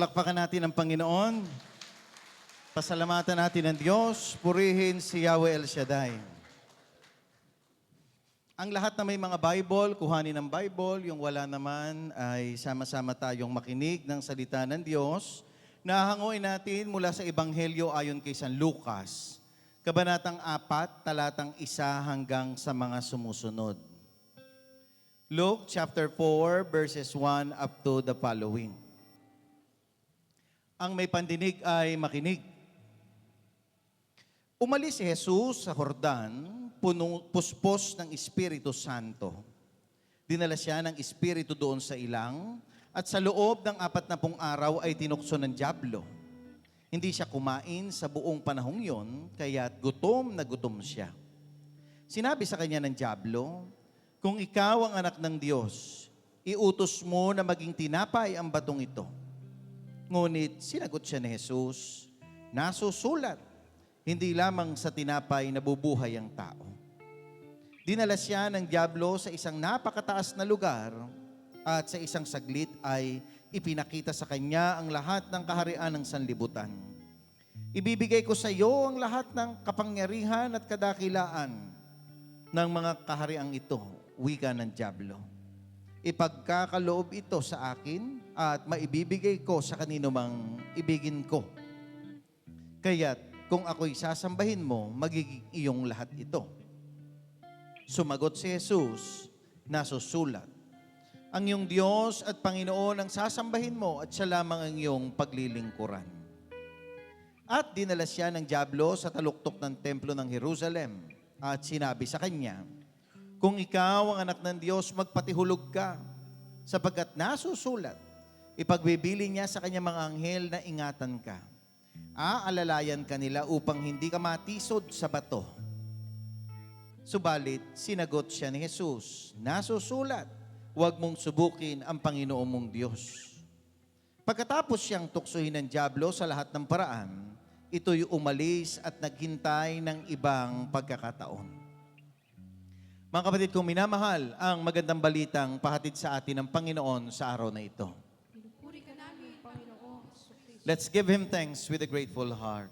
Palakpakan natin ang Panginoon. Pasalamatan natin ang Diyos. Purihin si Yahweh El Shaddai. Ang lahat na may mga Bible, kuhanin ng Bible. Yung wala naman ay sama-sama tayong makinig ng salita ng Diyos. Nahanguin natin mula sa Ebanghelyo ayon kay San Lucas. Kabanatang 4, talatang 1 hanggang sa mga sumusunod. Luke chapter 4, verses 1 up to the following. Ang may pandinig ay makinig. Umalis si Jesus sa Jordan, puspos ng Espiritu Santo. Dinala siya ng Espiritu doon sa ilang, at sa loob ng 40 araw ay tinukso ng dyablo. Hindi siya kumain sa buong panahong yon, kaya't gutom na gutom siya. Sinabi sa kanya ng dyablo, "Kung ikaw ang anak ng Diyos, iutos mo na maging tinapay ang batong ito." Ngunit sinagot siya ni Jesus, "Nasusulat, hindi lamang sa tinapay nabubuhay ang tao." Dinala siya ng dyablo sa isang napakataas na lugar at sa isang saglit ay ipinakita sa kanya ang lahat ng kaharian ng sanlibutan. "Ibibigay ko sa iyo ang lahat ng kapangyarihan at kadakilaan ng mga kahariang ito," wika ng dyablo. "Ipagkakaloob ito sa akin at maibibigay ko sa kanino mang ibigin ko. Kaya't kung ako'y sasambahin mo, magiging iyong lahat ito." Sumagot si Jesus, "Nasusulat, ang iyong Diyos at Panginoon ang sasambahin mo at siya lamang ang iyong paglilingkuran." At dinala siya ng dyablo sa taluktok ng templo ng Jerusalem at sinabi sa kanya, "Kung ikaw ang anak ng Diyos, magpatihulog ka, sapagkat nasusulat, ipagbibili niya sa kanya mga anghel na ingatan ka. Aalalayan ka nila upang hindi ka matisod sa bato." Subalit, sinagot siya ni Jesus, "Nasusulat, huwag mong subukin ang Panginoon mong Diyos." Pagkatapos siyang tuksohin ng dyablo sa lahat ng paraan, ito'y umalis at naghintay ng ibang pagkakataon. Mga kapatid kong minamahal, ang magandang balitang pahatid sa atin ng Panginoon sa araw na ito. Pinupuri ka namin, Panginoon. Let's give Him thanks with a grateful heart.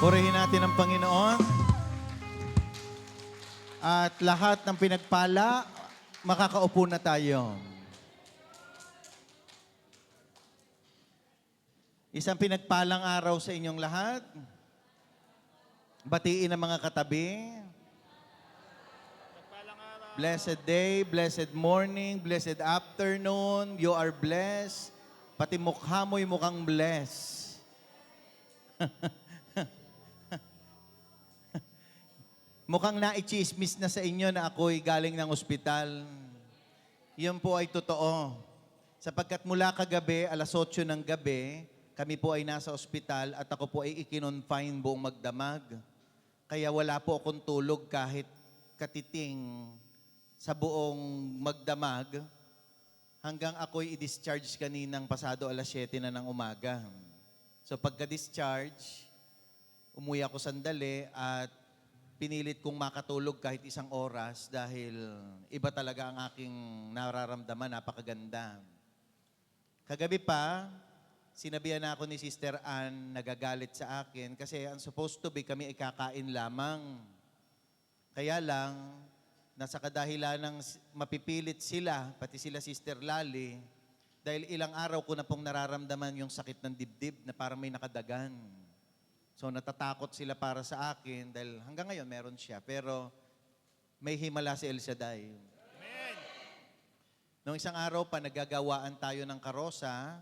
Purihin natin ang Panginoon. At lahat ng pinagpala, makakaupo na tayo. Isang pinagpalang araw sa inyong lahat. Batiin ang mga katabi. Nagpalang araw. Blessed day, blessed morning, blessed afternoon. You are blessed. Pati mukha mo'y mukhang blessed. Mukhang naichismis na sa inyo na ako'y galing ng ospital. Yun po ay totoo. Sapagkat mula kagabi, alas 8 ng gabi, kami po ay nasa ospital at ako po ay ikinonfine buong magdamag. Kaya wala po akong tulog kahit katiting sa buong magdamag hanggang ako'y i-discharge kaninang pasado alas 7 na ng umaga. So pagka-discharge, umuwi ako sandali at pinilit kong makatulog kahit isang oras dahil iba talaga ang aking nararamdaman, napakaganda. Kagabi pa, sinabihan ako ni Sister Ann, nagagalit sa akin kasi ang supposed to be kami ay kakain lamang. Kaya lang, nasa kadahilan ng mapipilit sila, pati sila Sister Lali, dahil ilang araw ko na pong nararamdaman yung sakit ng dibdib na parang may nakadagan. So natatakot sila para sa akin dahil hanggang ngayon meron siya. Pero may himala si El Shaddai. Amen! Noong isang araw pa, nagagawaan tayo ng karosa,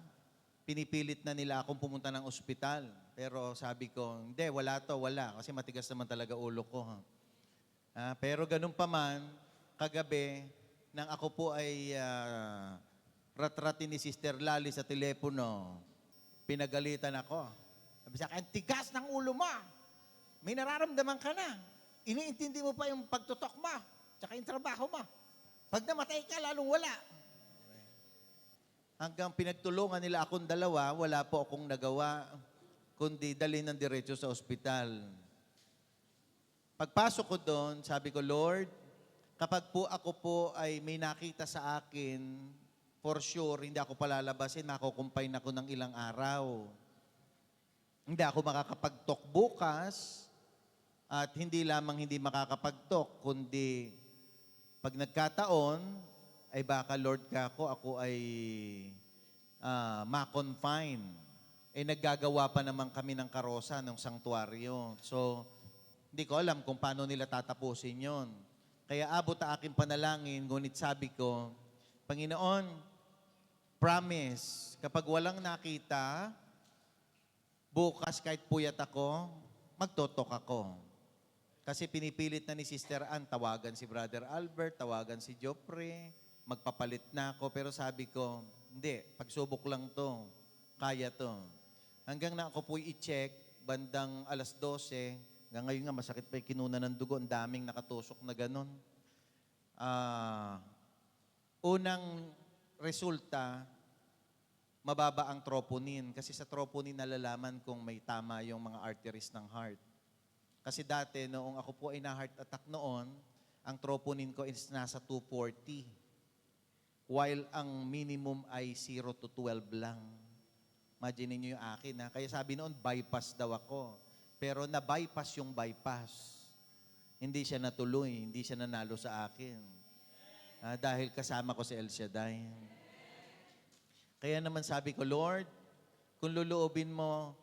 pinipilit na nila akong pumunta ng ospital. Pero sabi ko, hindi, wala to, wala. Kasi matigas naman talaga ulo ko. Pero ganun pa man, kagabi, nang ako po ay ratratin ni Sister Lali sa telepono, pinagalitan ako. Sabi sa akin, tigas ng ulo mo. May nararamdaman ka na. Iniintindi mo pa yung pagtutok mo, tsaka yung trabaho mo. Pag namatay ka, lalong wala. Hanggang pinagtulungan nila akong dalawa, wala po akong nagawa, kundi dalhin ng diretso sa ospital. Pagpasok ko doon, sabi ko, Lord, kapag po ako po ay may nakita sa akin, for sure, hindi ako palalabasin, makukumpine ako ng ilang araw. Hindi ako makakapagtok bukas at hindi lamang hindi makakapagtok, kundi pag nagkataon, ay baka Lord ka ako ay ma-confine. Naggagawa pa naman kami ng karosa ng sanktuaryo. So, hindi ko alam kung paano nila tatapusin yon. Kaya abot ang aking panalangin, ngunit sabi ko, Panginoon, promise, kapag walang nakita, bukas kahit puyat ako, magtotok ako. Kasi pinipilit na ni Sister Ann, tawagan si Brother Albert, tawagan si Jopre, magpapalit na ako. Pero sabi ko, hindi, pagsubok lang to, kaya to. Hanggang na ako po'y i-check, bandang alas 12, hanggang ngayon nga masakit pa yung kinuna ng dugo, ang daming nakatusok na ganun. Unang resulta, mababa ang troponin. Kasi sa troponin nalalaman kung may tama yung mga arteries ng heart. Kasi dati, noong ako po ay na-heart attack noon, ang troponin ko is nasa 240. While ang minimum ay 0 to 12 lang. Imagine niyo yung akin. Kaya sabi noon, bypass daw ako. Pero na-bypass yung bypass. Hindi siya natuloy, hindi siya nanalo sa akin. Dahil kasama ko si El Shaddai. Kaya naman sabi ko, Lord, kung luluobin mo,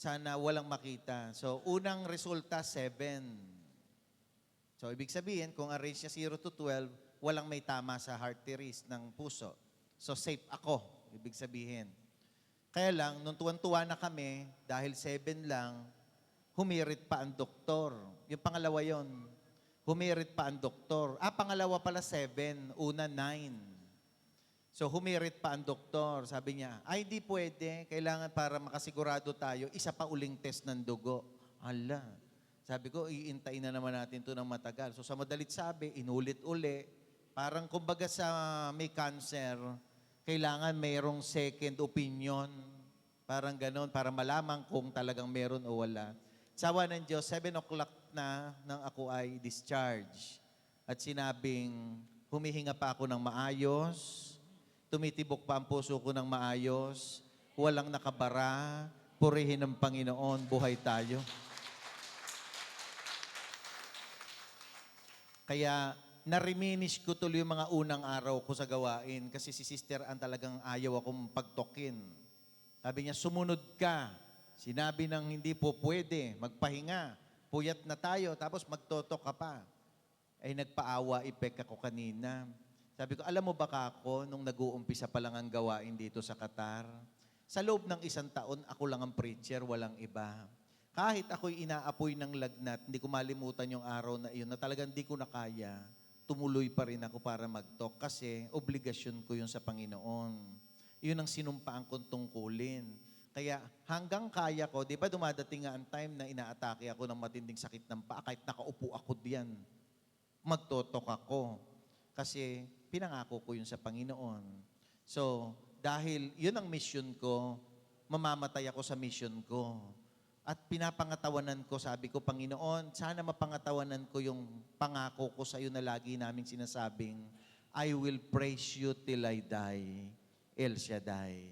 sana walang makita. So, unang resulta, 7. So, ibig sabihin, kung ang range niya 0 to 12, walang may tama sa arteries ng puso. So, safe ako, ibig sabihin. Kaya lang, nung tuwan-tuwa na kami, dahil 7 lang, humirit pa ang doktor. Yung pangalawa yon, humirit pa ang doktor. Pangalawa pala 7, una 9. So, humirit pa ang doktor. Sabi niya, di pwede. Kailangan para makasigurado tayo, isa pa uling test ng dugo. Hala. Sabi ko, iintayin na naman natin ito ng matagal. So, sa madalit sabi, inulit-uli. Parang kumbaga sa may cancer, kailangan mayroong second opinion. Parang ganon, para malaman kung talagang meron o wala. Sawa ng Diyos, 7 o'clock na nang ako ay discharge. At sinabing, humihinga pa ako ng maayos, tumitibok pa ang puso ko ng maayos, walang nakabara, purihin ng Panginoon, buhay tayo. Kaya nariminish ko tuloy yung mga unang araw ko sa gawain kasi si Sister Ann talagang ayaw akong pagtokin. Sabi niya, sumunod ka. Sinabi ng hindi po pwede, magpahinga. Puyat na tayo, tapos magtotok ka pa. ay nagpaawa epek ako kanina. Sabi ko, alam mo ba ako, nung nag-uumpisa pa lang ang gawain dito sa Qatar, sa loob ng 1 taon, ako lang ang preacher, walang iba. Kahit ako'y inaapoy ng lagnat, hindi ko malimutan yung araw na iyon na talagang hindi ko na kaya, tumuloy pa rin ako para mag-talk kasi obligasyon ko yun sa Panginoon. Yun ang sinumpaan kong tungkulin. Kaya hanggang kaya ko, di ba dumadating nga ang time na inaatake ako ng matinding sakit ng paa, kahit nakaupo ako diyan, magtotok ako. Kasi pinangako ko yun sa Panginoon. So, dahil yun ang mission ko, mamamatay ako sa mission ko. At pinapangatawanan ko, sabi ko, Panginoon, sana mapangatawanan ko yung pangako ko sa iyo na lagi naming sinasabing, I will praise you till I die, El Shaddai.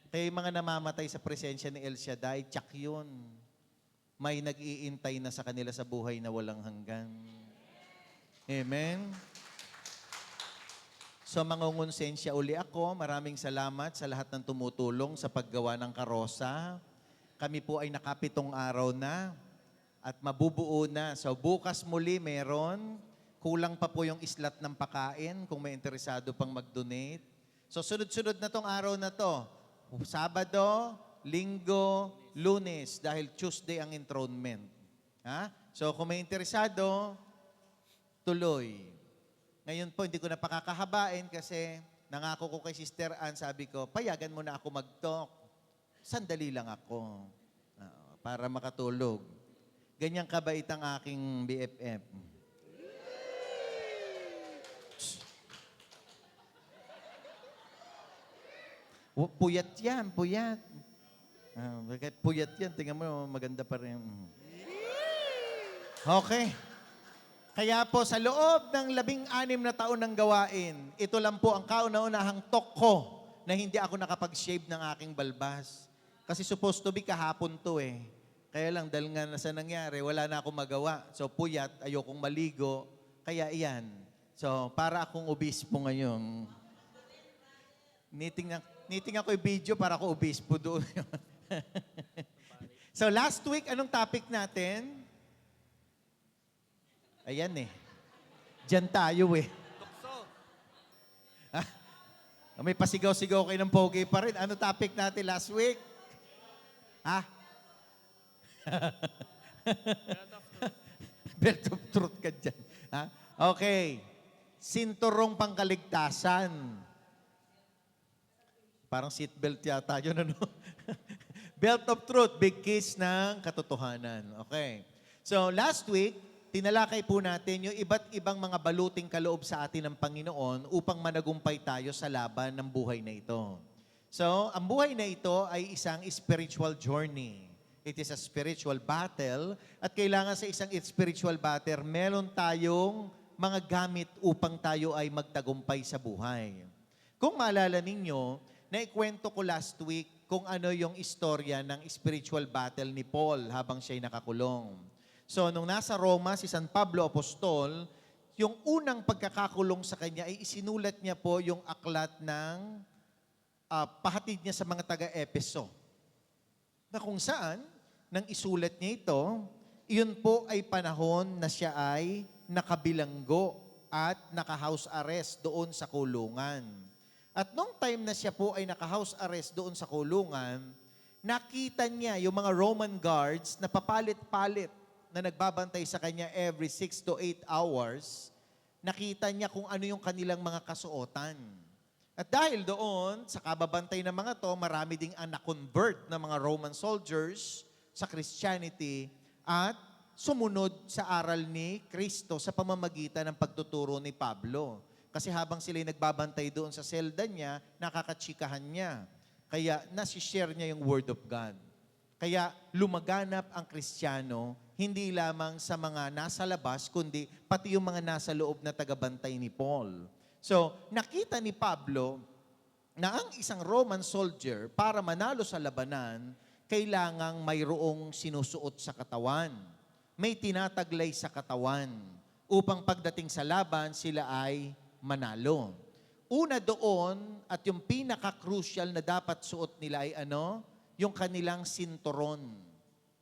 Kaya yung mga namamatay sa presensya ni El Shaddai, tsak yun. May nag-iintay na sa kanila sa buhay na walang hanggan. Amen? So mangungonsensya uli ako. Maraming salamat sa lahat ng tumutulong sa paggawa ng karosa. Kami po ay nakapitong araw na at mabubuo na. So bukas muli meron. Kulang pa po yung islat ng pakain kung may interesado pang mag-donate. So sunod-sunod na tong araw na to. Sabado, Linggo, Lunes dahil Tuesday ang enthronement. Ha? So kung may interesado, tuloy. Ngayon po, hindi ko na pakakahabain kasi nangako ko kay Sister Ann, sabi ko, payagan mo na ako mag-talk. Sandali lang ako para makatulog. Ganyan kabait ang aking BFF. Puyat yan, puyat. Kahit puyat yan, tingnan mo, maganda pa rin. Okay. Kaya po sa loob ng 16 na taon ng gawain, ito lang po ang kauna-unahang talk ko na hindi ako nakapag-shave ng aking balbas. Kasi supposed to be kahapon to eh. Kaya lang dahil nga nasa nangyari, wala na akong magawa. So puyat, ayokong maligo, kaya iyan. So para akong obispo ngayon. Niting ako yung video para ako obispo doon. So last week, anong topic natin? Ayan eh. Diyan tayo eh. Tukso. May pasigaw-sigaw kayo ng pogi pa rin. Ano topic natin last week? Ha? Belt of truth ka dyan. Ha? Okay. Sinturong pangkaligtasan. Parang seatbelt yata yun, ano? Belt of truth, big kiss ng katotohanan. Okay. So last week, tinalakay po natin yung iba't ibang mga baluting kaloob sa atin ng Panginoon upang managumpay tayo sa laban ng buhay na ito. So, ang buhay na ito ay isang spiritual journey. It is a spiritual battle at kailangan sa isang spiritual battle, meron tayong mga gamit upang tayo ay magtagumpay sa buhay. Kung maalala ninyo, naikwento ko last week kung ano yung istorya ng spiritual battle ni Paul habang siya'y nakakulong. So, nung nasa Roma, si San Pablo Apostol, yung unang pagkakakulong sa kanya ay isinulat niya po yung aklat ng pahatid niya sa mga taga-Epeso. Na kung saan, nang isulat niya ito, iyon po ay panahon na siya ay nakabilanggo at naka-house arrest doon sa kulungan. At nung time na siya po ay naka-house arrest doon sa kulungan, nakita niya yung mga Roman guards na papalit-palit na nagbabantay sa kanya every 6 to 8 hours, nakita niya kung ano yung kanilang mga kasuotan. At dahil doon, sa kababantay ng mga to, marami ding ang na-convert na mga Roman soldiers sa Christianity at sumunod sa aral ni Kristo sa pamamagitan ng pagtuturo ni Pablo. Kasi habang sila'y nagbabantay doon sa selda niya, nakakatsikahan niya. Kaya nasishare niya yung Word of God. Kaya lumaganap ang Kristiyano, hindi lamang sa mga nasa labas, kundi pati yung mga nasa loob na tagabantay ni Paul. So, nakita ni Pablo na ang isang Roman soldier, para manalo sa labanan, kailangang mayroong sinusuot sa katawan. May tinataglay sa katawan upang pagdating sa laban, sila ay manalo. Una doon, at yung pinaka-crucial na dapat suot nila ay ano? Yung kanilang sinturon.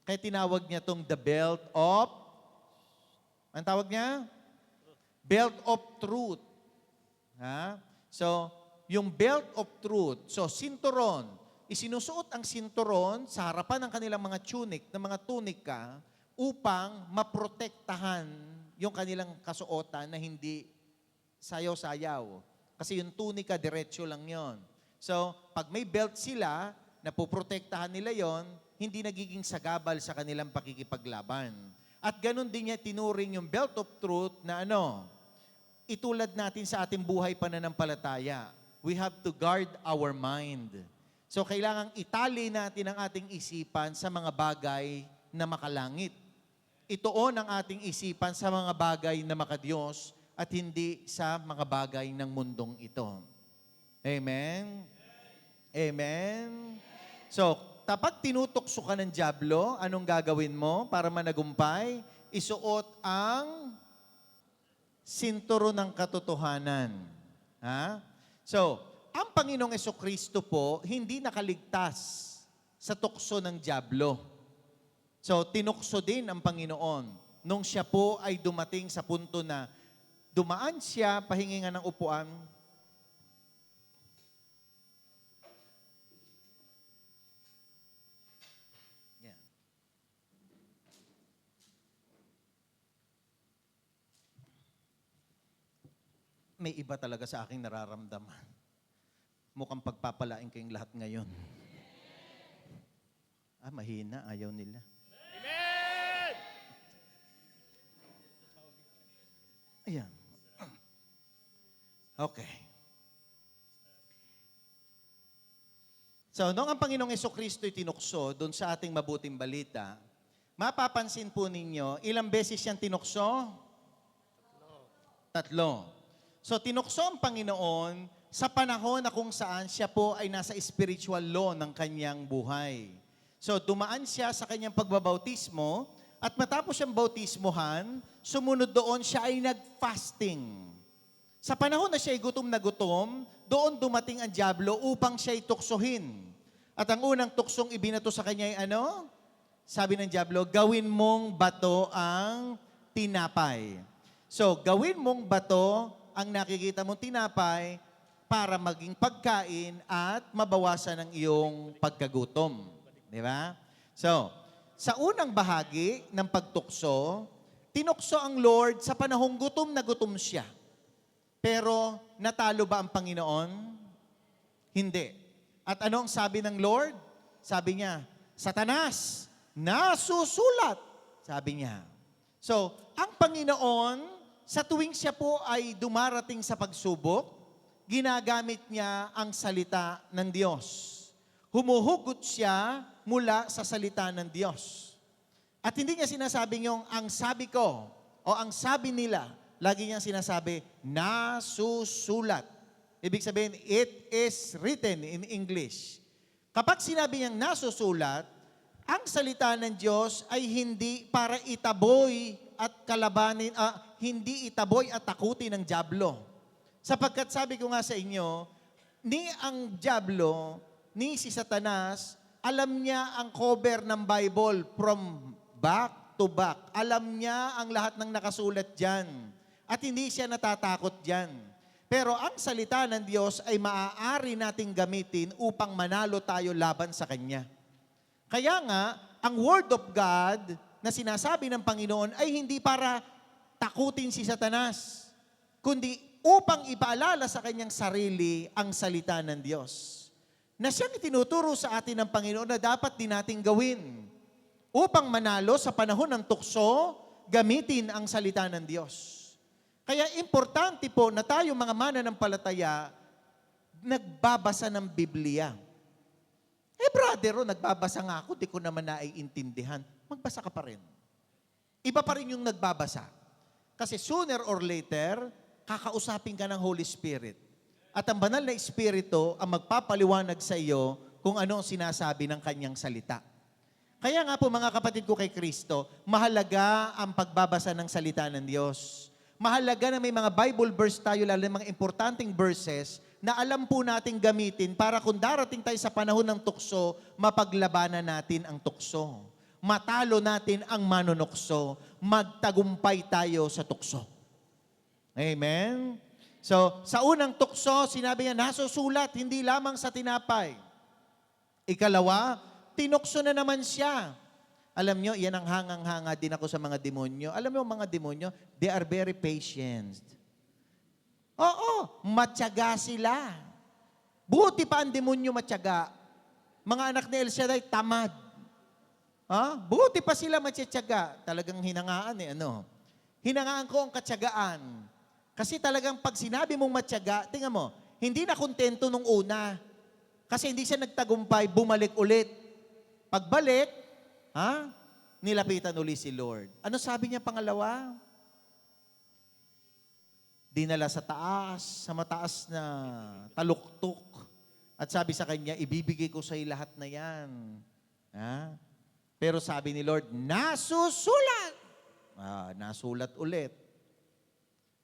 Kaya tinawag niya tong the belt of, ang tawag niya? Belt of truth. Ha? So, yung belt of truth. So, sinturon. Isinusuot ang sinturon sa harapan ng kanilang mga tunic, ng mga tunika, upang maprotektahan yung kanilang kasuotan na hindi sayaw-sayaw. Kasi yung tunika, diretsyo lang yon. So, pag may belt sila, napoprotektahan nila yon, hindi nagiging sagabal sa kanilang pakikipaglaban. At ganun din niya tinuring yung belt of truth na itulad natin sa ating buhay pananampalataya. We have to guard our mind. So, kailangang itali natin ang ating isipan sa mga bagay na makalangit. Ituon ang ating isipan sa mga bagay na makadiyos at hindi sa mga bagay ng mundong ito. Amen? Amen? So, kapag tinutokso ka ng dyablo, anong gagawin mo para managumpay? Isuot ang sinturo ng katotohanan. Ha? So, ang Panginoong Jesucristo po, hindi nakaligtas sa tukso ng dyablo. So, tinukso din ang Panginoon nung siya po ay dumating sa punto na dumaan siya, pahingi nga ng upuan. Yan. May iba talaga sa aking nararamdaman. Mukhang pagpapalain kayong lahat ngayon. Mahina. Ayaw nila. Amen! Ayan. Okay. So, nung ang Panginoong Jesucristo'y tinukso doon sa ating mabuting balita, mapapansin po ninyo, ilang beses siyang tinukso? Tatlo. So, tinukso ang Panginoon sa panahon na kung saan siya po ay nasa spiritual law ng kanyang buhay. So, dumaan siya sa kanyang pagbabautismo at matapos siyang bautismohan, sumunod doon siya ay nag-fasting. Sa panahon na siya ay gutom na gutom, doon dumating ang dyablo upang siya ay tuksohin. At ang unang tuksong ibinato sa kanya ay ano? Sabi ng dyablo, gawin mong bato ang tinapay. So, gawin mong bato ang nakikita mong tinapay para maging pagkain at mabawasan ang iyong pagkagutom. Di ba? So, sa unang bahagi ng pagtukso, tinukso ang Lord sa panahong gutom na gutom siya. Pero natalo ba ang Panginoon? Hindi. At ano ang sabi ng Lord? Sabi niya, Satanas, nasusulat. Sabi niya. So, ang Panginoon, sa tuwing siya po ay dumarating sa pagsubok, ginagamit niya ang salita ng Diyos. Humuhugot siya mula sa salita ng Diyos. At hindi niya sinasabing yung ang sabi ko o ang sabi nila. Lagi niyang sinasabi, nasusulat. Ibig sabihin, it is written in English. Kapag sinabi niyang nasusulat, ang salita ng Diyos ay hindi para itaboy at kalabanin, hindi itaboy at takutin ng dyablo. Sapagkat sabi ko nga sa inyo, ni ang dyablo, ni si Satanas, alam niya ang cover ng Bible from back to back. Alam niya ang lahat ng nakasulat dyan. At hindi siya natatakot dyan. Pero ang salita ng Diyos ay maaari nating gamitin upang manalo tayo laban sa Kanya. Kaya nga, ang Word of God na sinasabi ng Panginoon ay hindi para takutin si Satanas, kundi upang ipaalala sa kanyang sarili ang salita ng Diyos. Na siyang itinuturo sa atin ng Panginoon na dapat din nating gawin. Upang manalo sa panahon ng tukso, gamitin ang salita ng Diyos. Kaya importante po na tayo mga mananampalataya, nagbabasa ng Biblia. Brother, nagbabasa nga ako, di ko naman naiintindihan. Magbasa ka pa rin. Iba pa rin yung nagbabasa. Kasi sooner or later, kakausapin ka ng Holy Spirit. At ang banal na Espiritu ang magpapaliwanag sa iyo kung ano ang sinasabi ng kanyang salita. Kaya nga po mga kapatid ko kay Kristo, mahalaga ang pagbabasa ng salita ng Diyos. Mahalaga na may mga Bible verse tayo, lalo ng mga importanteng verses, na alam po nating gamitin para kung darating tayo sa panahon ng tukso, mapaglabanan natin ang tukso. Matalo natin ang manunukso. Magtagumpay tayo sa tukso. Amen? So, sa unang tukso, sinabi niya, nasusulat, hindi lamang sa tinapay. Ikalawa, tinukso na naman siya. Alam nyo, yan ang hangang-hanga din ako sa mga demonyo. Alam mo, mga demonyo, they are very patient. Oo, matyaga sila. Buti pa ang demonyo matyaga. Mga anak ni El Shaddai, tamad. Buti pa sila matyaga. Talagang hinangaan Hinangaan ko ang katyagaan. Kasi talagang pag sinabi mong matyaga, tingnan mo, hindi na kontento nung una. Kasi hindi siya nagtagumpay, bumalik ulit. Pagbalik, nilapitan uli si Lord. Ano sabi niya pangalawa? Dinala sa taas, sa mataas na taluktok. At sabi sa kanya, ibibigay ko sa iyo lahat na yan. Pero sabi ni Lord, nasusulat. Nasulat ulit.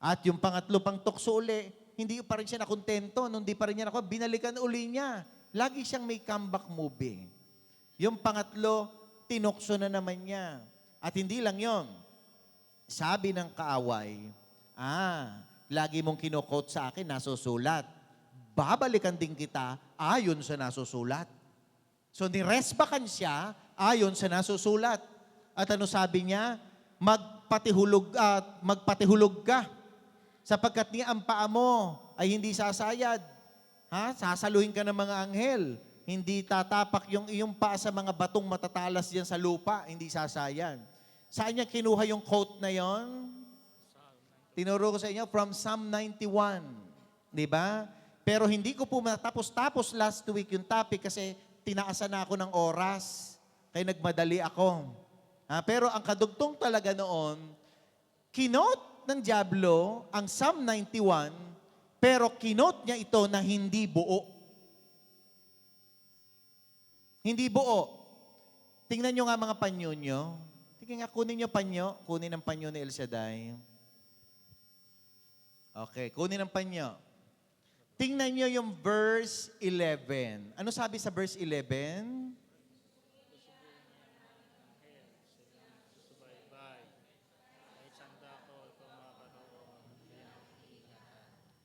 At yung pangatlo pang tukso uli, hindi pa rin siya nakontento. Nung di pa rin niya nakuha, binalikan uli niya. Lagi siyang may comeback movie. Yung pangatlo, tinukso na naman niya. At hindi lang yon. Sabi ng kaaway, lagi mong kinukot sa akin, nasusulat. Babalikan din kita ayon sa nasusulat. So niresbakan siya ayon sa nasusulat. At ano sabi niya? Magpatihulog ka. Sapagkat ni ang paa mo ay hindi sasayad. Sasaluhin ka ng mga anghel. Hindi tatapak yung iyong paa sa mga batong matatalas diyan sa lupa. Hindi sasayad. Saan niya kinuha yung quote na yon? Tinuro ko sa inyo from Psalm 91. Di ba? Pero hindi ko po matapos last week yung topic kasi tinaasan na ako ng oras. Kaya nagmadali ako. Pero ang kadugtong talaga noon, kinote ng Diablo ang Psalm 91, pero kinote niya ito na hindi buo. Hindi buo. Tingnan nyo nga mga panyo nyo. Tingnan nga, kunin nyo panyo. Kunin ang panyo ni El Shaddai. Okay, kunin ang panyo. Tingnan nyo yung verse 11. Ano sabi sa verse 11?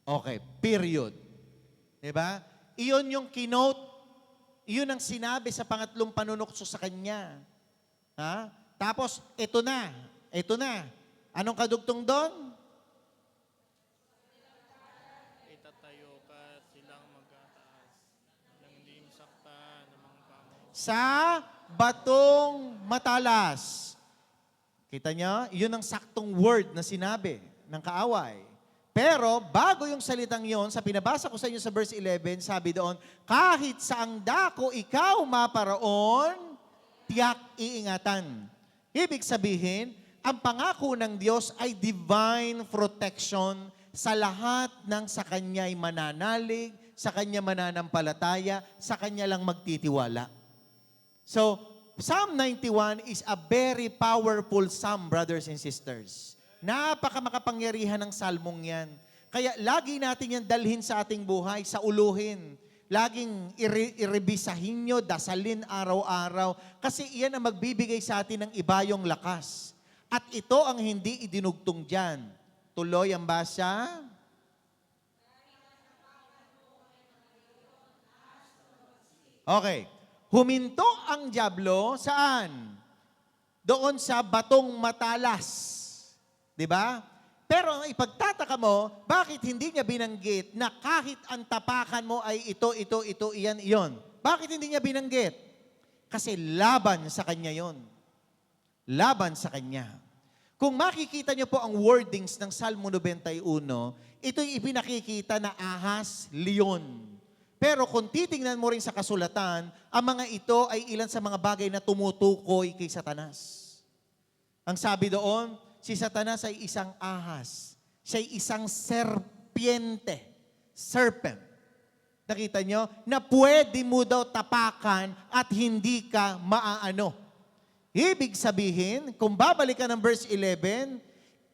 Okay, period. Diba? Iyon yung kinote, iyon ang sinabi sa pangatlong panunukso sa kanya. Tapos, ito na. Anong kadugtong doon? Itatayo ka silang magtataas ng limsakta ng mga pamo. Sa batong matalas. Kita nyo? Iyon ang saktong word na sinabi ng kaaway. Pero bago yung salitang yon, sa pinabasa ko sa inyo sa verse 11, sabi doon, kahit saang dako ikaw maparaon, tiyak iingatan. Ibig sabihin, ang pangako ng Diyos ay divine protection sa lahat ng sa Kanya'y mananalig, sa Kanya mananampalataya, sa Kanya lang magtitiwala. So, Psalm 91 is a very powerful psalm, brothers and sisters. Napakamakapangyarihan ng salmong yan. Kaya lagi natin yan dalhin sa ating buhay, sa uluhin. Laging irebisahin nyo, dasalin araw-araw. Kasi iyan ang magbibigay sa atin ng ibayong lakas. At ito ang hindi idinugtong dyan. Tuloy ang basa. Okay. Huminto ang dyablo saan? Doon sa batong matalas. Diba? Pero ang ipagtataka mo, bakit hindi niya binanggit na kahit ang tapakan mo ay ito, iyan. Bakit hindi niya binanggit? Kasi laban sa kanya yon. Laban sa kanya. Kung makikita niyo po ang wordings ng Salmo 91, ito'y ipinakikita na ahas, leon. Pero kung titingnan mo rin sa kasulatan, ang mga ito ay ilan sa mga bagay na tumutukoy kay Satanas. Ang sabi doon, si Satanas ay isang ahas. Siya ay isang serpiente. Serpent. Nakita nyo? Na pwede mo daw tapakan at hindi ka maaano. Ibig sabihin, kung babalik ka ng verse 11,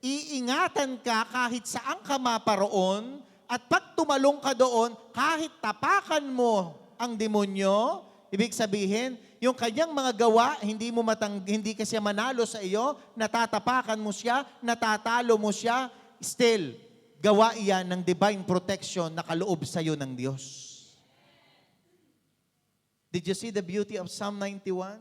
iingatan ka kahit saan ka maparoon at pag tumalong ka doon, kahit tapakan mo ang demonyo, ibig sabihin, yung kanyang mga gawa, hindi ka siya manalo sa iyo, natatapakan mo siya, natatalo mo siya, still, gawa iyan ng divine protection na kaloob sa iyo ng Diyos. Did you see the beauty of Psalm 91?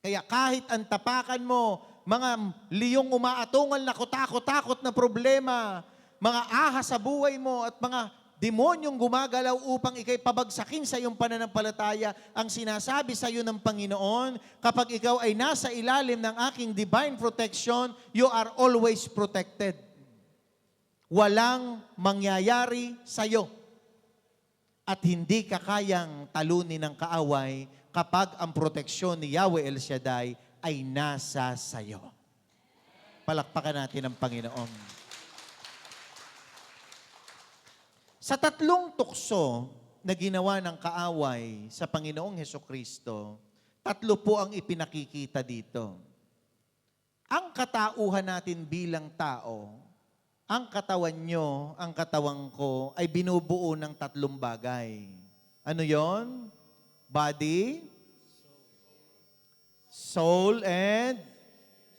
Kaya kahit ang tapakan mo, mga liyong umaatungal na kutakot-takot na problema, mga ahas sa buhay mo at mga demonyong gumagalaw upang ikay pabagsakin sa iyong pananampalataya, ang sinasabi sa iyo ng Panginoon, kapag ikaw ay nasa ilalim ng aking divine protection, you are always protected. Walang mangyayari sa iyo. At hindi ka kayang talunin ng kaaway kapag ang proteksyon ni Yahweh El Shaddai ay nasa sayo. Palakpakan natin ang Panginoon. Sa tatlong tukso na ginawa ng kaaway sa Panginoong Hesukristo, tatlo po ang ipinakikita dito. Ang katauhan natin bilang tao, ang katawan nyo, ang katawan ko, ay binubuo ng tatlong bagay. Ano yon? Body, soul, and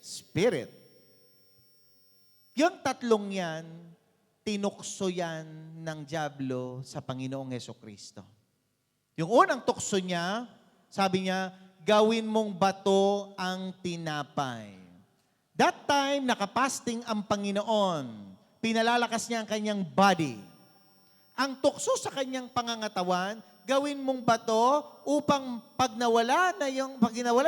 spirit. Yung tatlong yan, tinukso yan ng dyablo sa Panginoong Hesukristo. Yung unang tukso niya, sabi niya, gawin mong bato ang tinapay. That time, nakapasting ang Panginoon. Pinalalakas niya ang kanyang body. Ang tukso sa kanyang pangangatawan, gawin mong bato upang pag nawala yung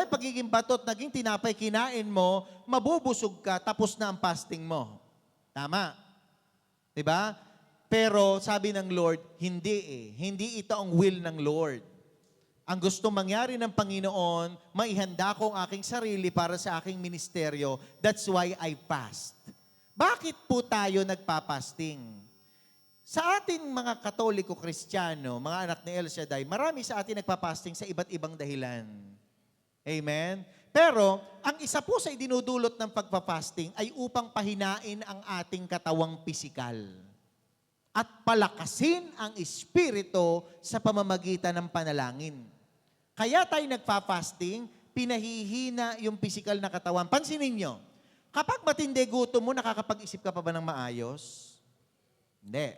pagiging bato at naging tinapay, kinain mo, mabubusog ka, tapos na ang fasting mo. Tama? Diba? Pero sabi ng Lord, hindi eh. Hindi ito ang will ng Lord. Ang gusto mangyari ng Panginoon, maihanda ko ang aking sarili para sa aking ministeryo. That's why I fast. Bakit po tayo nagpapasting? Sa ating mga Katoliko Kristiyano, mga anak ni El Shaddai, marami sa atin nagpapasting sa iba't ibang dahilan. Amen? Pero, ang isa po sa idinudulot ng pagpapasting ay upang pahinain ang ating katawang pisikal at palakasin ang espiritu sa pamamagitan ng panalangin. Kaya tayo nagpapasting, pinahihina yung pisikal na katawan. Pansinin nyo, kapag matindi gutom mo, nakakapag-isip ka pa ba ng maayos? Hindi.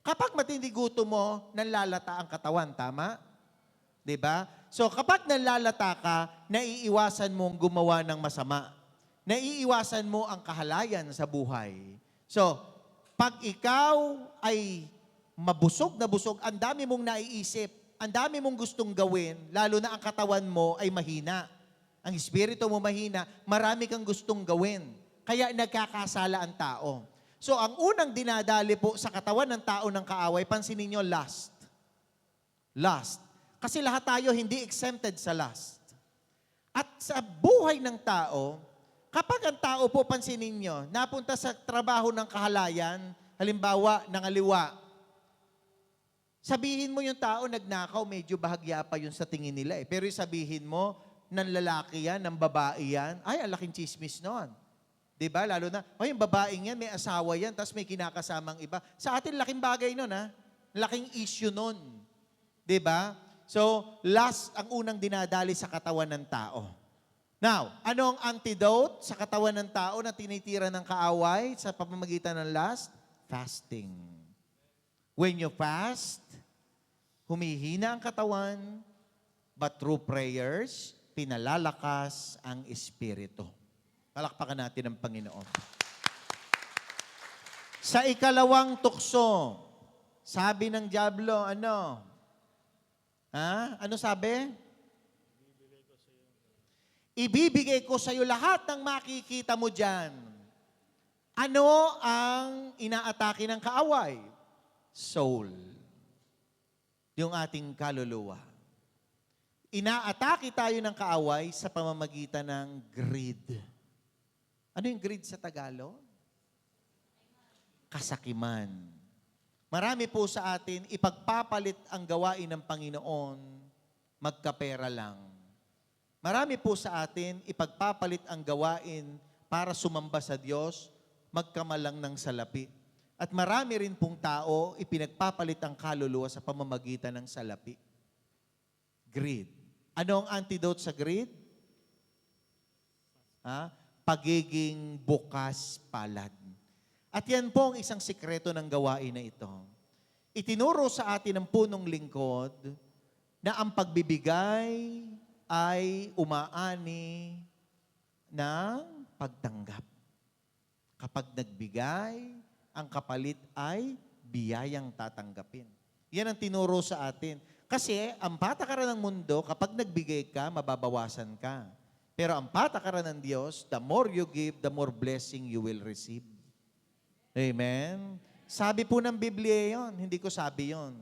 Kapag matindi gutom mo, nanlalata ang katawan, tama? Diba? So kapag nanlalata ka, naiiwasan mong gumawa ng masama. Naiiwasan mo ang kahalayan sa buhay. So, pag ikaw ay mabusog na busog, ang dami mong naiisip, ang dami mong gustong gawin, lalo na ang katawan mo ay mahina. Ang espiritu mo mahina, marami kang gustong gawin. Kaya nagkakasala ang tao. So, ang unang dinadali po sa katawan ng tao ng kaaway, pansinin nyo, lust. Lust. Kasi lahat tayo hindi exempted sa lust. At sa buhay ng tao, kapag ang tao po, pansinin nyo, napunta sa trabaho ng kahalayan, halimbawa, nangaliwa, sabihin mo yung tao nagnakaw, medyo bahagya pa yun sa tingin nila eh. Pero sabihin mo, ng lalaki yan, ng babae yan, ay, ang laking chismis nun. Diba? Lalo na, yung babaeng yan, may asawa yan, tapos may kinakasamang iba. Sa atin, laking bagay nun, ha? Laking issue nun. Diba? So, lust ang unang dinadali sa katawan ng tao. Now, anong antidote sa katawan ng tao na tinitira ng kaaway sa pamamagitan ng lust? Fasting. When you fast, humihina ang katawan, but through prayers, pinalalakas ang espiritu. Palakpakan natin ang Panginoon. Sa ikalawang tukso, sabi ng dyablo, ano? Ano sabi? Ibibigay ko sa iyo lahat ng makikita mo dyan. Ano ang inaatake ng kaaway? Soul. Yung ating kaluluwa. Inaatake tayo ng kaaway sa pamamagitan ng greed. Ano yung greed sa Tagalog? Kasakiman. Marami po sa atin, ipagpapalit ang gawain ng Panginoon, magkapera lang. Marami po sa atin, ipagpapalit ang gawain para sumamba sa Diyos, magkamalang ng salapi. At marami rin pong tao, ipinagpapalit ang kaluluwa sa pamamagitan ng salapi. Greed. Ano ang antidote sa greed? Pagiging bukas palad. At yan po ang isang sikreto ng gawain na ito. Itinuro sa atin ng punong lingkod na ang pagbibigay ay umaani ng pagtanggap. Kapag nagbigay, ang kapalit ay biyayang tatanggapin. Yan ang tinuro sa atin. Kasi ang patakaran ng mundo, kapag nagbigay ka, mababawasan ka. Pero ang patakaran ng Diyos, the more you give, the more blessing you will receive. Amen? Sabi po ng Biblia yon, hindi ko sabi yon.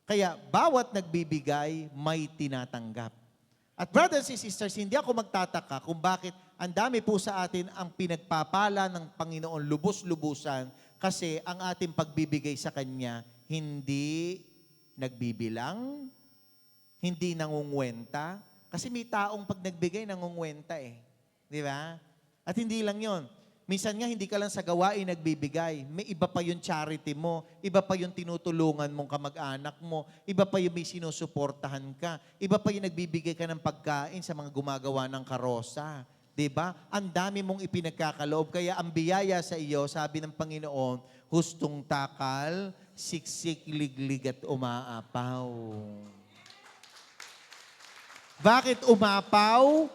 Kaya bawat nagbibigay, may tinatanggap. At brothers and sisters, hindi ako magtataka kung bakit ang dami po sa atin ang pinagpapala ng Panginoon lubos-lubusan kasi ang ating pagbibigay sa Kanya hindi nagbibilang, hindi nangungwenta. Kasi may taong pag nagbigay, nangungwenta eh. Di ba? At hindi lang yon. Minsan nga, hindi ka lang sa gawain nagbibigay. May iba pa yung charity mo, iba pa yung tinutulungan mong kamag-anak mo, iba pa yung may sinusuportahan ka, iba pa yung nagbibigay ka ng pagkain sa mga gumagawa ng karosa. Diba? Ang dami mong ipinagkakaloob. Kaya ang biyaya sa iyo, sabi ng Panginoon, hustong takal, siksik, liglig at umaapaw. Bakit umapaw?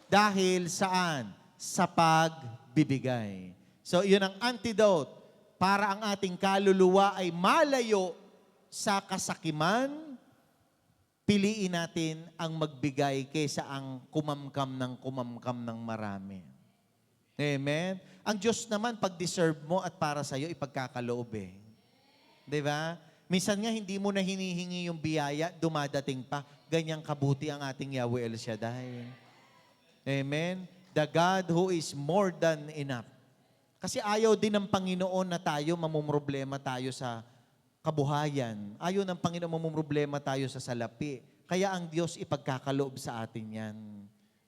Dahil saan? Sa pagbibigay. So, yun ang antidote para ang ating kaluluwa ay malayo sa kasakiman. Piliin natin ang magbigay kaysa ang kumamkam ng marami. Amen? Ang Diyos naman, pag-deserve mo at para sa'yo, ipagkakaloob eh. Diba? Minsan nga, hindi mo na hinihingi yung biyaya, dumadating pa. Ganyang kabuti ang ating Yahweh El Shaddai. Amen? The God who is more than enough. Kasi ayaw din ng Panginoon na tayo mamumroblema tayo sa kabuhayan. Ayaw ng Panginoon mamumroblema tayo sa salapi. Kaya ang Diyos ipagkakaloob sa atin yan.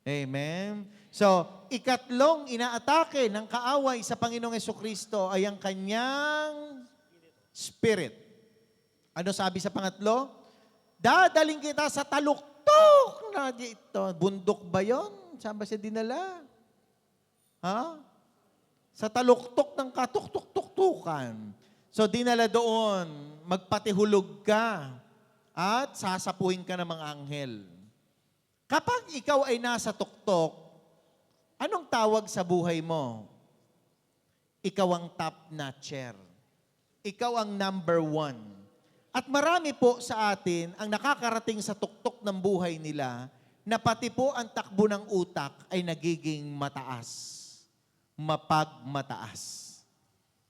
Amen? So, ikatlong inaatake ng kaaway sa Panginoong Jesucristo ay ang kanyang spirit. Ano sabi sa pangatlo? Dadaling kita sa taluktok na dito. Bundok ba yun? Saan ba siya dinala? Ha? Sa taluktok ng katuktuk-tuktukan. So, dinala doon, magpatihulog ka at sasapuhin ka ng mga anghel. Kapag ikaw ay nasa tuktok, anong tawag sa buhay mo? Ikaw ang top-notcher. Ikaw ang number one. At marami po sa atin ang nakakarating sa tuktok ng buhay nila na pati po ang takbo ng utak ay nagiging mataas. Mapagmataas.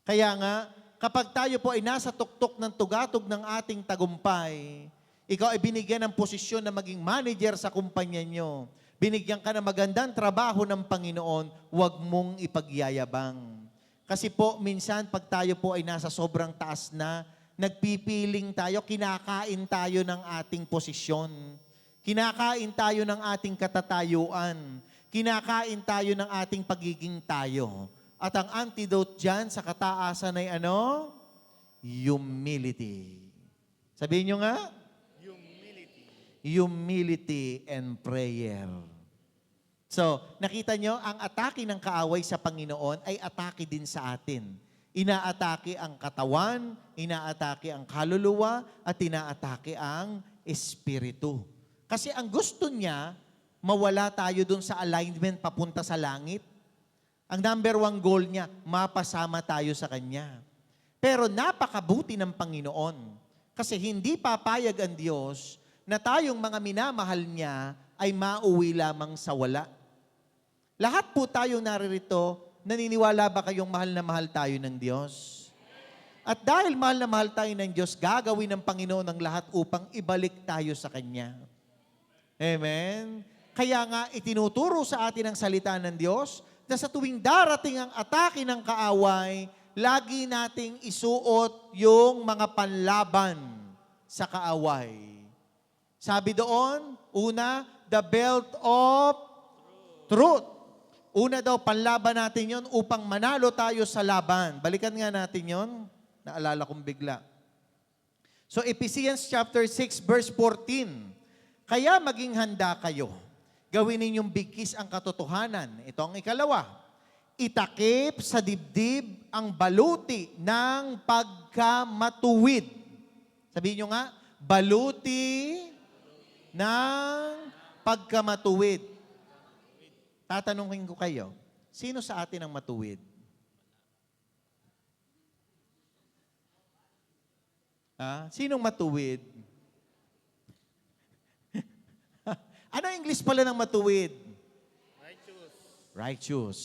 Kaya nga, kapag tayo po ay nasa tuktok ng tugatog ng ating tagumpay, ikaw ay binigyan ng posisyon na maging manager sa kumpanya nyo. Binigyan ka ng magandang trabaho ng Panginoon, huwag mong ipagyayabang. Kasi po, minsan, pag tayo po ay nasa sobrang taas na, nagpipiling tayo, kinakain tayo ng ating posisyon. Kinakain tayo ng ating katatayuan. Kinakain tayo ng ating pagiging tayo. At ang antidote dyan sa kataasan ay ano? Humility. Sabihin nyo nga? Humility. Humility and prayer. So, nakita nyo, ang atake ng kaaway sa Panginoon ay atake din sa atin. Inaatake ang katawan, inaatake ang kaluluwa, at inaatake ang espiritu. Kasi ang gusto niya, mawala tayo dun sa alignment papunta sa langit. Ang number one goal niya, mapasama tayo sa Kanya. Pero napakabuti ng Panginoon. Kasi hindi papayag ang Diyos na tayong mga minamahal niya ay mauwi lamang sa wala. Lahat po tayong naririto, naniniwala ba kayong mahal na mahal tayo ng Diyos? At dahil mahal na mahal tayo ng Diyos, gagawin ng Panginoon ang lahat upang ibalik tayo sa Kanya. Amen? Kaya nga, itinuturo sa atin ang salita ng Diyos na sa tuwing darating ang atake ng kaaway, lagi nating isuot yung mga panlaban sa kaaway. Sabi doon, una, the belt of truth. Una daw, panlaban natin yon upang manalo tayo sa laban. Balikan nga natin yon. Naalala kong bigla. So, Ephesians chapter 6, verse 14. Kaya maging handa kayo. Gawin ninyong bigkis ang katotohanan. Ito ang ikalawa. itakip sa dibdib ang baluti ng pagkamatuwid. Sabihin nyo nga, baluti ng pagkamatuwid. Tatanungin ko kayo, sino sa atin ang matuwid? Sinong matuwid? Ano ang English pala ng matuwid? Righteous. Righteous.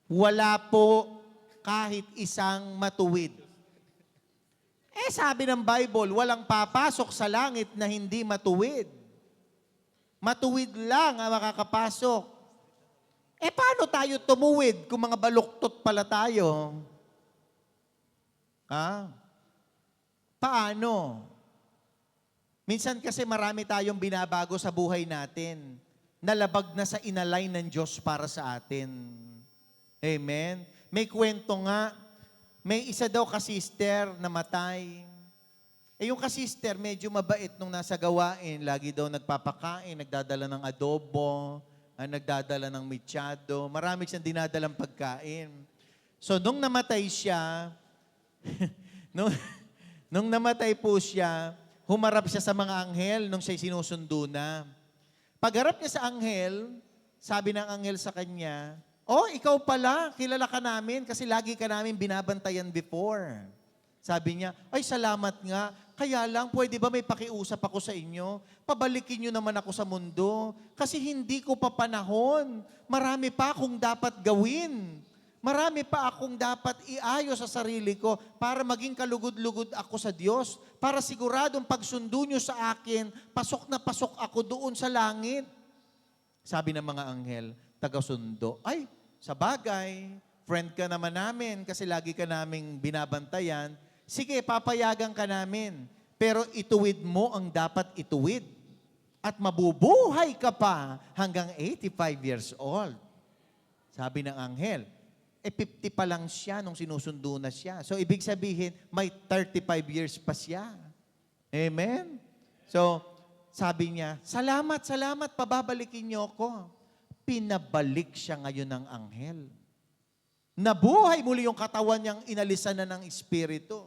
Wala po kahit isang matuwid. Sabi ng Bible, walang papasok sa langit na hindi matuwid. Matuwid lang ang makakapasok. Paano tayo tumuwid kung mga baluktot pala tayo? Paano? Minsan kasi marami tayong binabago sa buhay natin. Nalabag na sa inalay ng Diyos para sa atin. Amen? May kwento nga, may isa daw kasister na matay. Yung kasister medyo mabait nung nasa gawain. Lagi daw nagpapakain, nagdadala ng adobo, nagdadala ng mechado. Marami siyang dinadalang pagkain. So nung namatay siya, nung namatay po siya, humarap siya sa mga anghel nung siya'y sinusundo na. Pagharap niya sa anghel, sabi ng anghel sa kanya, ikaw pala, kilala ka namin kasi lagi ka namin binabantayan before. Sabi niya, salamat nga. Kaya lang, pwede ba may pakiusap ako sa inyo? Pabalikin niyo naman ako sa mundo kasi hindi ko pa panahon. Marami pa akong dapat gawin. Marami pa akong dapat iayos sa sarili ko para maging kalugod-lugod ako sa Diyos. Para siguradong pagsundo nyo sa akin, pasok na pasok ako doon sa langit. Sabi ng mga anghel, taga-sundo, sa bagay, friend ka naman namin kasi lagi ka naming binabantayan. Sige, papayagan ka namin. Pero ituwid mo ang dapat ituwid. At mabubuhay ka pa hanggang 85 years old. Sabi ng anghel, 50 pa lang siya nung sinusundo na siya. So, ibig sabihin, may 35 years pa siya. Amen? So, sabi niya, salamat, pababalikin niyo ako. Pinabalik siya ngayon ng anghel. Nabuhay muli yung katawan niyang inalisan na ng Espiritu.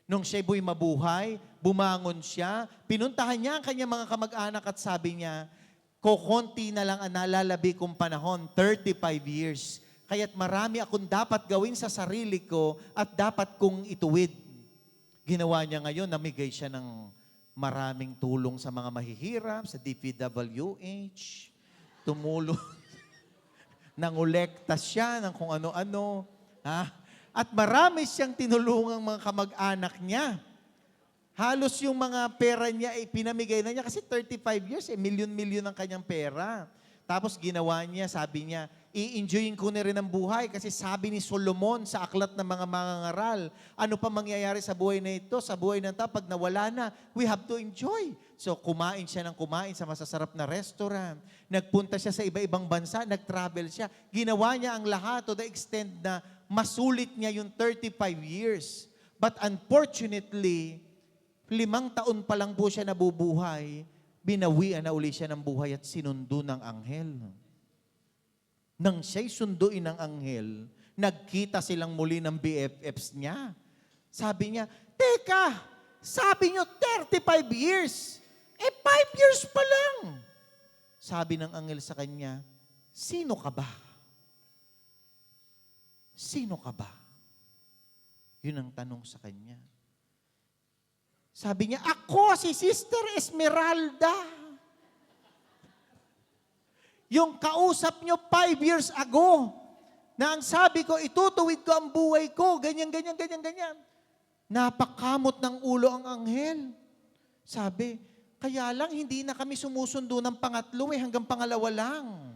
Nung siya'y mabuhay, bumangon siya, pinuntahan niya ang kanyang mga kamag-anak at sabi niya, kukunti na lang ang nalalabi kong panahon, 35 years. Kaya't marami akong dapat gawin sa sarili ko at dapat kong ituwid. Ginawa niya ngayon, namigay siya ng maraming tulong sa mga mahihirap, sa DPWH, tumulong, nangolekta siya ng kung ano-ano. At marami siyang tinulungang mga kamag-anak niya. Halos yung mga pera niya ay pinamigay na niya kasi 35 years, milyon-milyon ang kanyang pera. Tapos ginawa niya, sabi niya, i-enjoyin ko na rin ang buhay kasi sabi ni Solomon sa aklat ng mga mangangaral, ano pa mangyayari sa buhay na ito? Sa buhay na ito, pag nawala na, we have to enjoy. So kumain siya ng kumain sa masasarap na restaurant. Nagpunta siya sa iba-ibang bansa, nag-travel siya. Ginawa niya ang lahat to the extent na masulit niya yung 35 years. But unfortunately, 5 taon pa lang po siya nabubuhay, binawian na uli siya ng buhay at sinundo ng anghel. Nang siya'y sunduin ng anghel, nagkita silang muli ng BFFs niya. Sabi niya, teka, sabi niyo 35 years. 5 years pa lang. Sabi ng anghel sa kanya, sino ka ba? Sino ka ba? Yun ang tanong sa kanya. Sabi niya, ako si Sister Esmeralda. Yung kausap nyo 5 years ago, na ang sabi ko, itutuwid ko ang buhay ko, ganyan. Napakamot ng ulo ang anghel. Sabi, kaya lang hindi na kami sumusundo ng pangatlo hanggang pangalawa lang.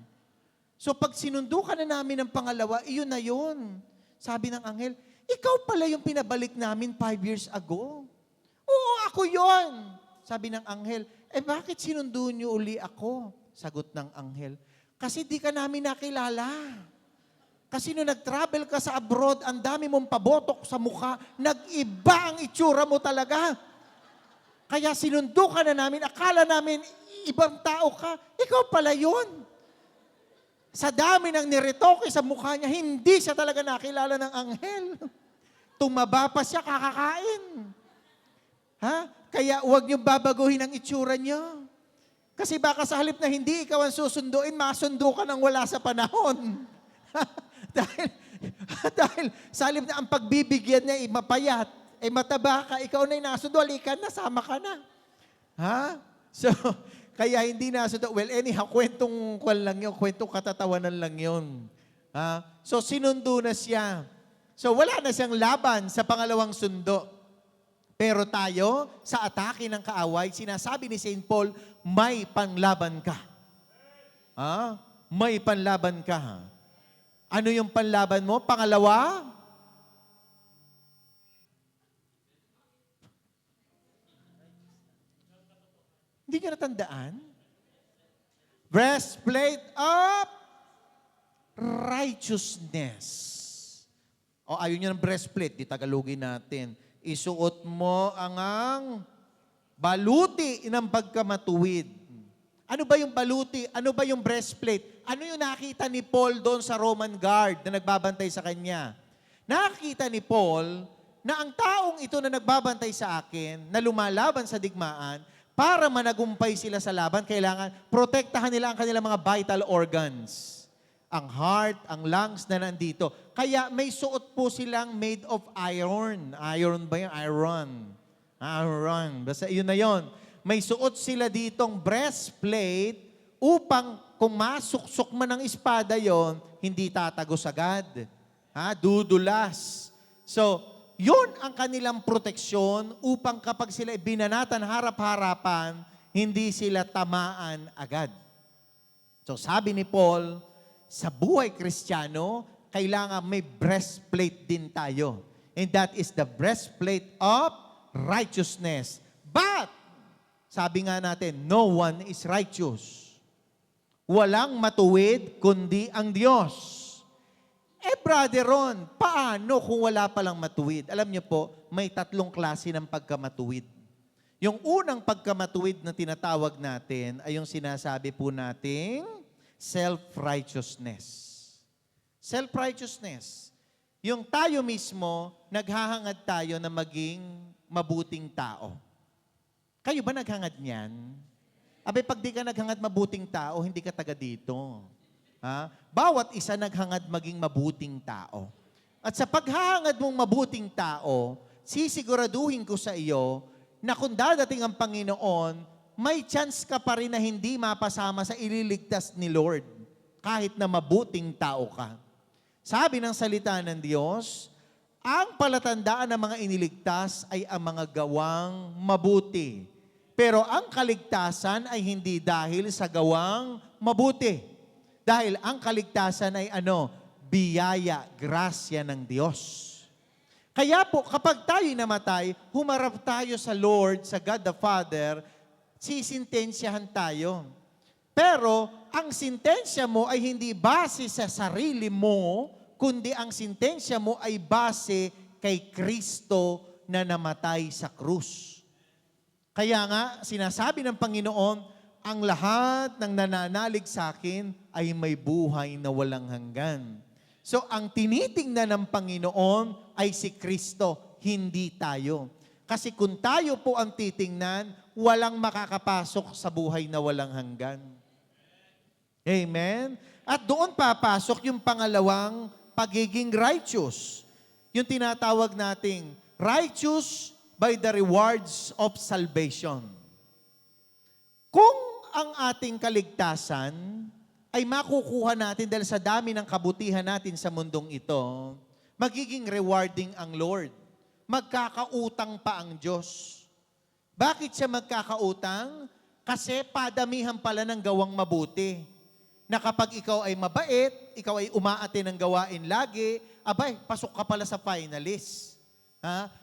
So pag sinundo ka na namin ng pangalawa, iyon na yun. Sabi ng anghel, ikaw pala yung pinabalik namin 5 years ago. Oo, ako yon. Sabi ng anghel, bakit sinundo niyo uli ako? Sagot ng anghel, kasi di ka namin nakilala. Kasi nung nag-travel ka sa abroad, ang dami mong pabotok sa mukha, nag-iba ang itsura mo talaga. Kaya sinundo ka na namin, akala namin ibang tao ka, ikaw pala yun. Sa dami ng niretoke sa mukha niya, hindi siya talaga nakilala ng anghel. Tumaba pa siya kakakain. Ha? Kaya huwag niyong babaguhin ang itsura niyo. Kasi baka sa halip na hindi ikaw ang susunduin, masundo ka nang wala sa panahon. dahil sa halip na ang pagbibigyan niya ay mapayat, ay mataba ka, ikaw na yung nasundo, halika na, sama ka na. Ha? So, kaya hindi nasundo. Well, anyhow, kwentong katatawanan lang yun. Ha? So, sinundo na siya. So, wala na siyang laban sa pangalawang sundo. Pero tayo, sa atake ng kaaway, sinasabi ni St. Paul, may panlaban ka. Ha? May panlaban ka. Ano yung panlaban mo? Pangalawa? Hindi nyo natandaan? Breastplate of righteousness. O ayaw nyo ng breastplate, di Tagalogin natin. Isuot mo ang baluti ng pagkamatuwid. Ano ba yung baluti? Ano ba yung breastplate? Ano yung nakita ni Paul doon sa Roman guard na nagbabantay sa kanya? Nakita ni Paul na ang taong ito na nagbabantay sa akin, na lumalaban sa digmaan, para managumpay sila sa laban, kailangan protektahan nila ang kanilang mga vital organs. Ang heart, ang lungs na nandito. Kaya may suot po silang made of iron. Iron ba yun? Iron. Basta yun na yun. May suot sila ditong breastplate upang kung masuksok man ng espada yon, hindi tatagos agad. Dudulas. So, yun ang kanilang proteksyon upang kapag sila binanatan harap-harapan, hindi sila tamaan agad. So sabi ni Paul, sa buhay Kristiyano, kailangan may breastplate din tayo. And that is the breastplate of righteousness. But, sabi nga natin, no one is righteous. Walang matuwid kundi ang Diyos. Brother Ron, paano kung wala palang matuwid? Alam niyo po, may tatlong klase ng pagkamatuwid. Yung unang pagkamatuwid na tinatawag natin ay yung sinasabi po nating self-righteousness. Self-righteousness. Yung tayo mismo, naghahangad tayo na maging mabuting tao. Kayo ba naghangad niyan? Abay, pag di ka naghangad mabuting tao, hindi ka taga dito. Bawat isa naghangad maging mabuting tao. At sa paghahangad mong mabuting tao, sisiguraduhin ko sa iyo na kung dadating ang Panginoon, may chance ka pa rin na hindi mapasama sa ililigtas ni Lord, kahit na mabuting tao ka. Sabi ng salita ng Diyos, ang palatandaan ng mga iniligtas ay ang mga gawang mabuti. Pero ang kaligtasan ay hindi dahil sa gawang mabuti. Dahil ang kaligtasan ay biyaya, grasya ng Diyos. Kaya po, kapag tayo namatay, humarap tayo sa Lord, sa God the Father, sisintensyahan tayo. Pero, ang sintensya mo ay hindi base sa sarili mo, kundi ang sintensya mo ay base kay Kristo na namatay sa krus. Kaya nga, sinasabi ng Panginoon, ang lahat ng nananalig sa akin ay may buhay na walang hanggan. So, ang tinitingnan ng Panginoon ay si Kristo, hindi tayo. Kasi kung tayo po ang titingnan, walang makakapasok sa buhay na walang hanggan. Amen? At doon papasok yung pangalawang pagiging righteous. Yung tinatawag nating righteous by the rewards of salvation. Kung ang ating kaligtasan ay makukuha natin dahil sa dami ng kabutihan natin sa mundong ito, magiging rewarding ang Lord. Magkakautang pa ang Diyos. Bakit siya magkakautang? Kasi padamihan pala ng gawang mabuti. Na kapag ikaw ay mabait, ikaw ay umaate ng gawain lagi, abay, pasok ka pala sa finalist.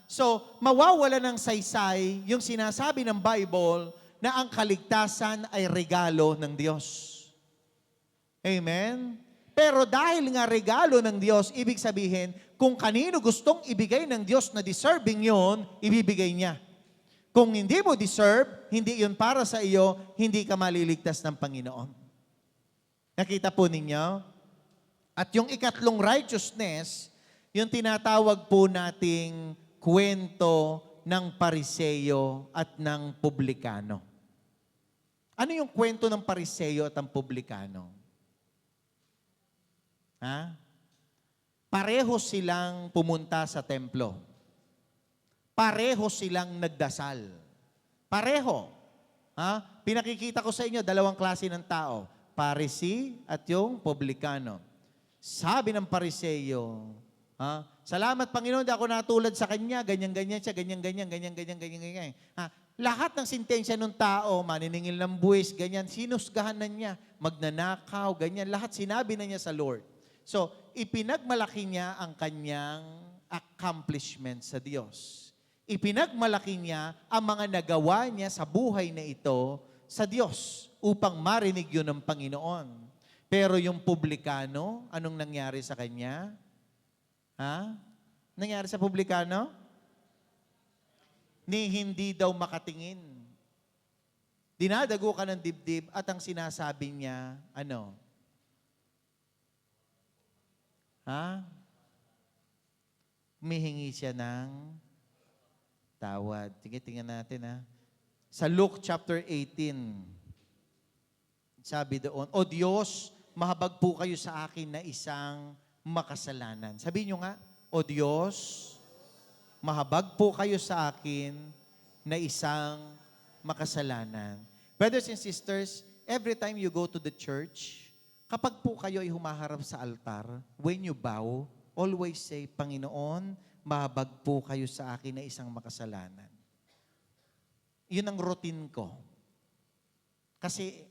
So, mawawala ng saysay yung sinasabi ng Bible na ang kaligtasan ay regalo ng Diyos. Amen? Pero dahil nga regalo ng Diyos, ibig sabihin, kung kanino gustong ibigay ng Diyos na deserving yon, ibibigay niya. Kung hindi mo deserve, hindi yun para sa iyo, hindi ka maliligtas ng Panginoon. Nakita po ninyo? At yung ikatlong righteousness, yung tinatawag po nating kwento ng Pariseyo at ng Publikano. Ano yung kwento ng Pariseyo at ng Publikano? Ha? Pareho silang pumunta sa templo. Pareho silang nagdasal. Pareho. Ha? Pinakikita ko sa inyo, dalawang klase ng tao. Pharisee at yung Publikano. Sabi ng Pariseyo, salamat Panginoon, di ako natulad sa kanya, ganyan-ganyan siya, ganyan-ganyan. Lahat ng sintensya ng tao, maniningil ng buwis, ganyan, sinusgahan na niya, magnanakaw, ganyan, lahat sinabi na niya sa Lord. So, ipinagmalaki niya ang kanyang accomplishment sa Diyos. Ipinagmalaki niya ang mga nagawa niya sa buhay na ito sa Diyos upang marinig yun ng Panginoon. Pero yung Publikano, anong nangyari sa kanya? Nangyari sa Publikano? Ni hindi daw makatingin. Dinadago ka ng dibdib at ang sinasabi niya, ano? Humihingi siya ng tawad. Sige, tingnan natin Sa Luke chapter 18, sabi doon, O Diyos, mahabag po kayo sa akin na isang makasalanan. Sabihin nyo nga, O Diyos, mahabag po kayo sa akin na isang makasalanan. Brothers and sisters, every time you go to the church, kapag po kayo ay humaharap sa altar, when you bow, always say, Panginoon, mahabag po kayo sa akin na isang makasalanan. Yun ang routine ko. Kasi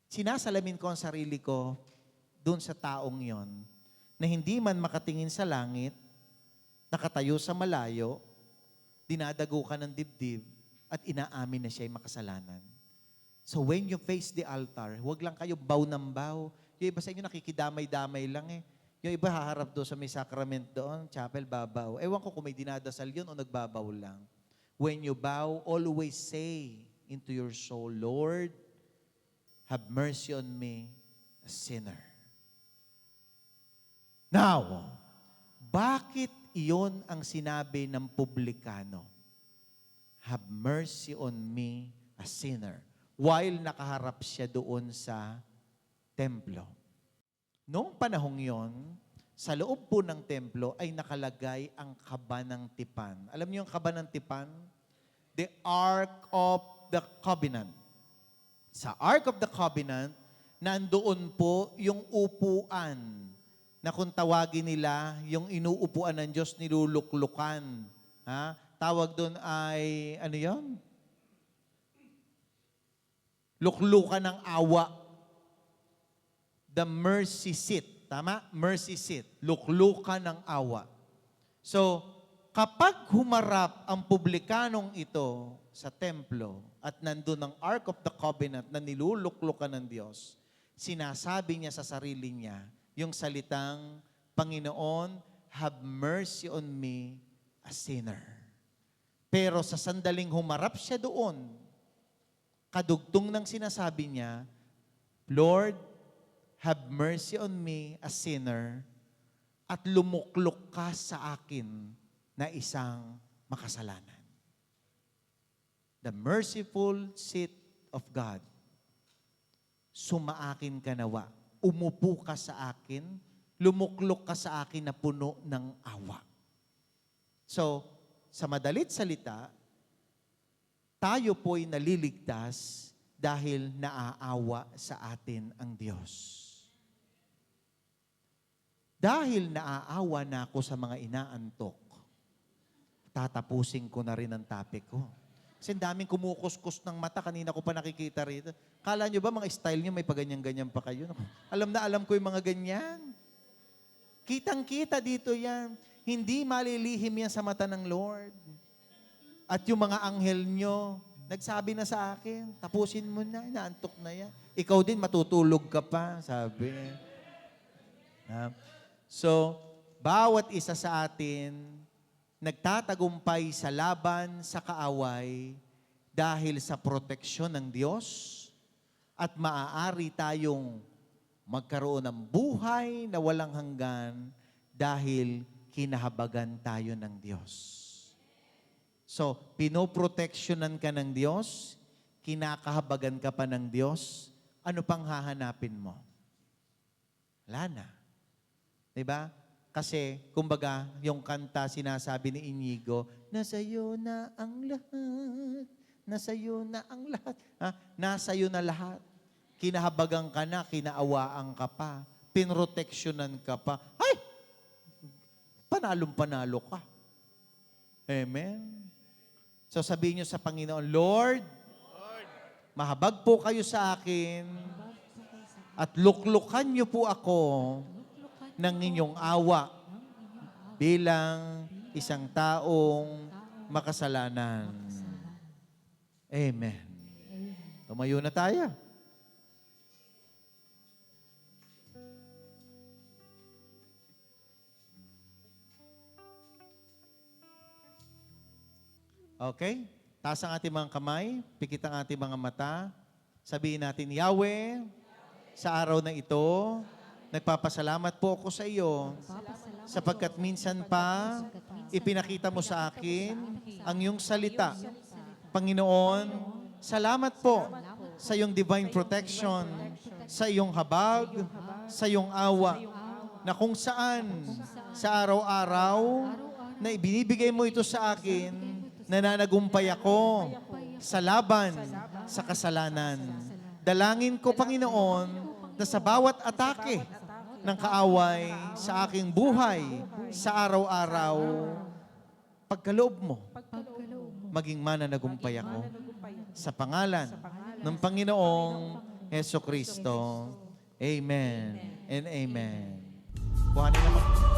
sinasalamin ko ang sarili ko doon sa taong yon na hindi man makatingin sa langit, nakatayo sa malayo, dinadago ka ng dibdib, at inaamin na siya'y makasalanan. So when you face the altar, huwag lang kayo bow ng bow. Yung iba sa inyo nakikidamay-damay lang Yung iba haharap doon sa may sacrament doon, chapel, babaw. Ewan ko kung may dinadasal yun o nagbabaw lang. When you bow, always say into your soul, Lord, have mercy on me, a sinner. Now, bakit iyon ang sinabi ng Publikano? Have mercy on me, a sinner. While nakaharap siya doon sa templo. Noong panahong yon, sa loob po ng templo ay nakalagay ang kaba ng tipan. Alam niyo yung kaba ng tipan? The Ark of the Covenant. Sa Ark of the Covenant, nandoon po yung upuan na kung tawagin nila, yung inuupuan ng Diyos, niluluklukan. Tawag doon ay, ano yon? Luklukan ng awa. The mercy seat. Tama? Mercy seat. Luklukan ng awa. So, kapag humarap ang Publikanong ito sa templo at nandun ang Ark of the Covenant na niluluklukan ng Diyos, sinasabi niya sa sarili niya, yung salitang, Panginoon, have mercy on me, a sinner. Pero sa sandaling humarap siya doon, kadugtong ng sinasabi niya, Lord, have mercy on me, a sinner, at lumuklok ka sa akin na isang makasalanan. The merciful seat of God. Sumaakin ka nawa. Umupo ka sa akin, lumuklok ka sa akin na puno ng awa. So, sa madalit salita, tayo po'y naliligtas dahil naaawa sa atin ang Diyos. Dahil naaawa na ako sa mga inaantok, tatapusin ko na rin ang topic ko. Kasi daming kumukuskus ng mata. Kanina ko pa nakikita rito. Kala nyo ba mga style nyo may paganyan-ganyan pa kayo? Alam na alam ko yung mga ganyan. Kitang-kita dito yan. Hindi malilihim yan sa mata ng Lord. At yung mga anghel nyo, nagsabi na sa akin, tapusin mo na, inaantok na yan. Ikaw din, matutulog ka pa, sabi. So, bawat isa sa atin, nagtatagumpay sa laban sa kaaway dahil sa proteksyon ng Diyos at maaari tayong magkaroon ng buhay na walang hanggan dahil kinahabagan tayo ng Diyos. So, pinoproteksyonan ka ng Diyos, kinakahabagan ka pa ng Diyos, ano pang hahanapin mo? Wala na. Diba? Kasi, kumbaga, yung kanta sinasabi ni Inigo, nasa iyo na ang lahat, nasa iyo na ang lahat. Ha? Nasa iyo na lahat. Kinahabagan ka na, kinaawaan ka pa, pinroteksyonan ka pa. Ay! Panalong-panalo ka. Amen. So sabihin niyo sa Panginoon, Lord, mahabag po kayo sa akin at luklukan niyo po ako ng inyong awa bilang isang taong makasalanan. Amen. Tumayo na tayo. Okay? Taas ang ating mga kamay, pikit ang ating mga mata. Sabihin natin, Yahweh, sa araw na ito, nagpapasalamat po ako sa iyo sapagkat minsan pa ipinakita mo sa akin ang iyong salita. Panginoon, salamat po sa iyong divine protection, sa iyong habag, sa iyong awa, na kung saan sa araw-araw na ibinibigay mo ito sa akin, nananagumpay ako sa laban sa kasalanan. Dalangin ko, Panginoon, na sa bawat atake ng kaaway sa aking buhay sa araw-araw, pagkaloob mo, maging mananagumpay ako sa pangalan ng Panginoong Heso Kristo. Amen and amen. Kuhanin naman.